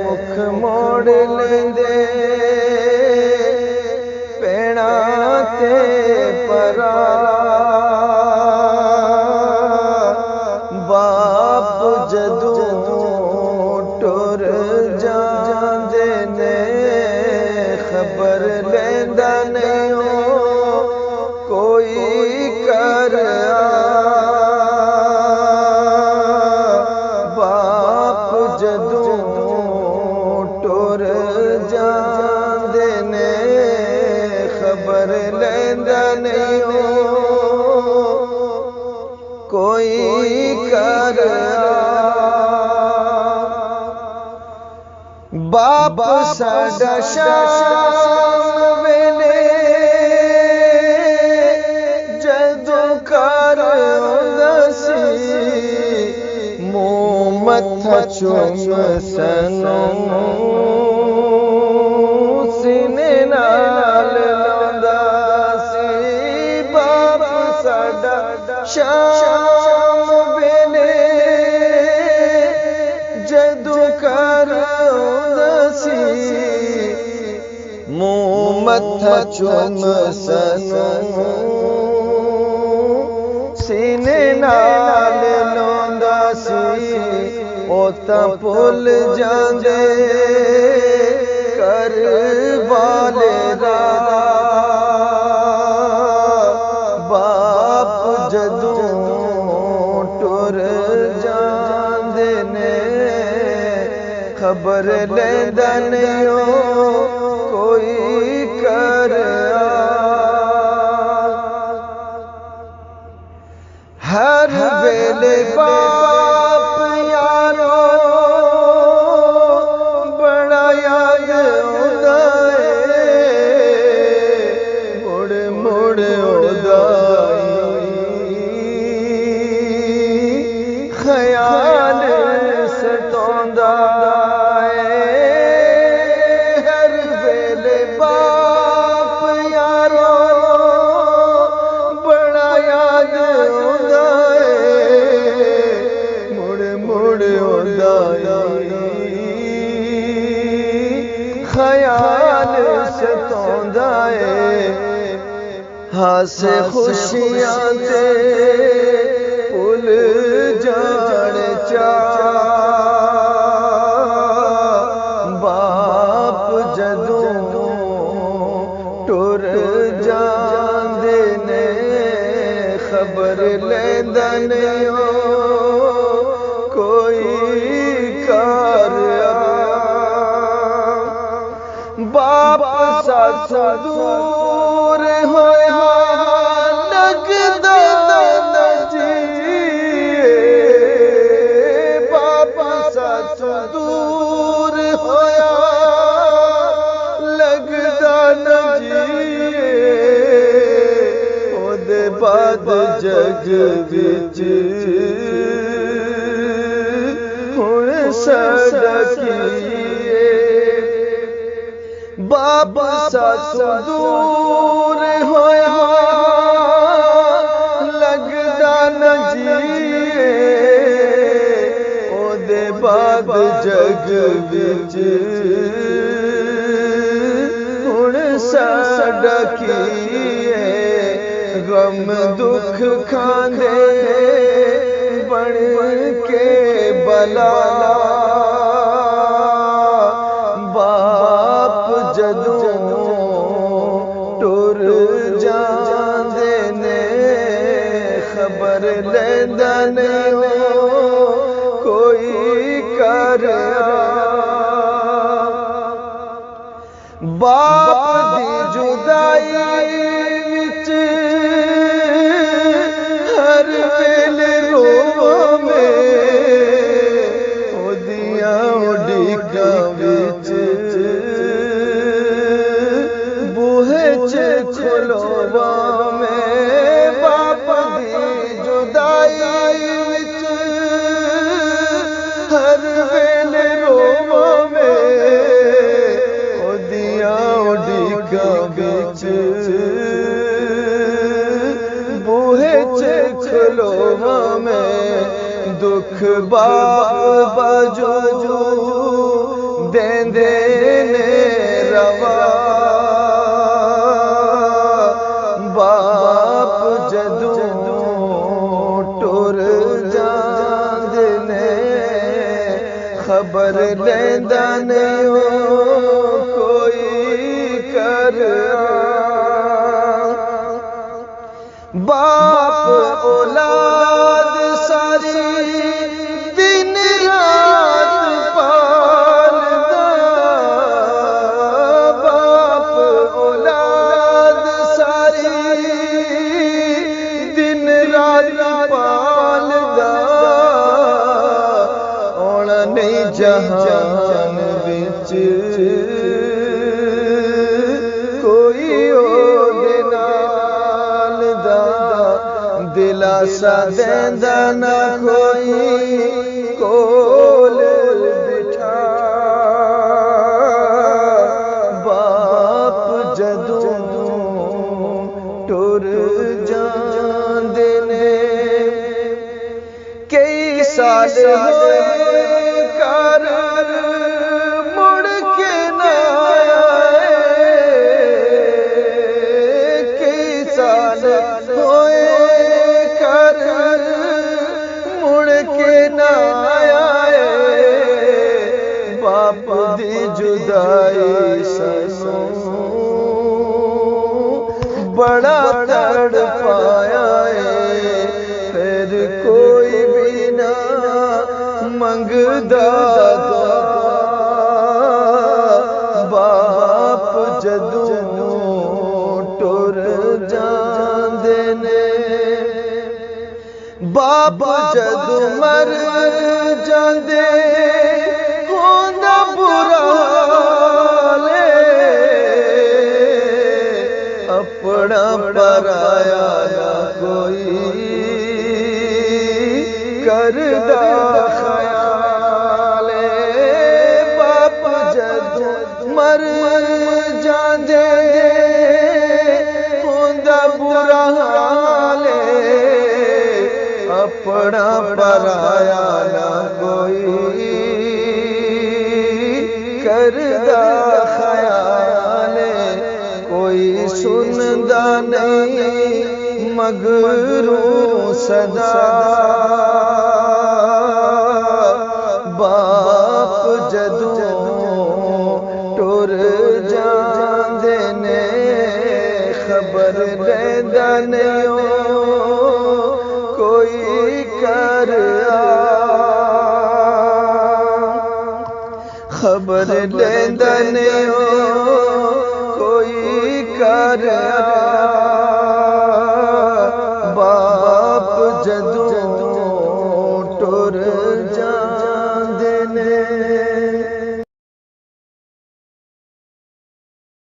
मुख मोड़ लेंदे पैणा ते परा बाप जदों टुर जांदे ने खबर लेंदा नहीं कोई कर बाप जदों टुर जांदे ने खबर लेंदा नहीं कोई कर बाप साडा शाम वेले जदों घर आउंदा सी मुंह मत्था चुम सनों सीने नाल लांदा सी बाप साडा शाम वेले जदों घर आउंदा सी मुंह मत्था चुम सनों सीने नाल लांदा सी ओ तां भुल जांदे कर वाले दा बाप जदों टुर जांदे ने खबर लेंदा नहीं कोई कर हर वेले बाप यारो बड़ा याद आउंदा मुड़ मुड़ आउंदा ख्याल सताउंदा हर वेले बाप यारो बड़ा याद आउंदा मुड़ मुड़ आउंदा ख्याल सताउंदा हासे खुशियां ते भुल जाण चा बाप जदों टुर जांदे ने खबर लेंदा नहीं कोई कर बाप साथ दूर होया लगदा ना जी बाप साथ दूर होया लगदा ना जी ओदे बाद जग विच हुण साडा की बाप साथ दूर होया लगदा ना जी ओदे बाद जग विच हुण साडा की गम दुख खांदे बन के बला बाप जदों टुर जांदे ने खबर लेंदा नहीं कोई कर बाप दी जुदाई विच हर वेले रोवे ओदियां उड़ीकां विच बूहे च खलोवा में बाप दी जुदाई विच हर वेले रोवा में ओदियां उड़ीकां विच बूहे च खलोवा में दुख बाप बाजू देंदे ने रवा बाप जदों टुर जांदे ने खबर लेंदा नहीं कोई कर बाप औलाद सारी दिन रात पालदा बाप औलाद सारी दिन रात पालदा औना नहीं जहान विच कोई ओदे नाल दा दिलासा देंदा ना कोई कोल बिठा बाप जदों टुर जांदे ने कई साल होए कर मुड़ के ना आए कई साल होए कर मुड़ के ना आए बाप दी जुदाई सनू बड़ा तड़पाया है फिर कोई भी ना मंगदा बाप जदों टुर जांदे ने बाप जदों मर जांदे होंदा बुरा हाले अपना पराया ना कोई करदा ख्याले बाप जदों मर जांदे होंदा बुरा हाले अपना पराया ना कोई करदा ख्याले कोई सुनदा नहीं मगरू सदा बाप जदों टुर जांदे ने खबर लेंदा नहीं कोई कर खबर लेंदा नहीं कोई कर बाप जदों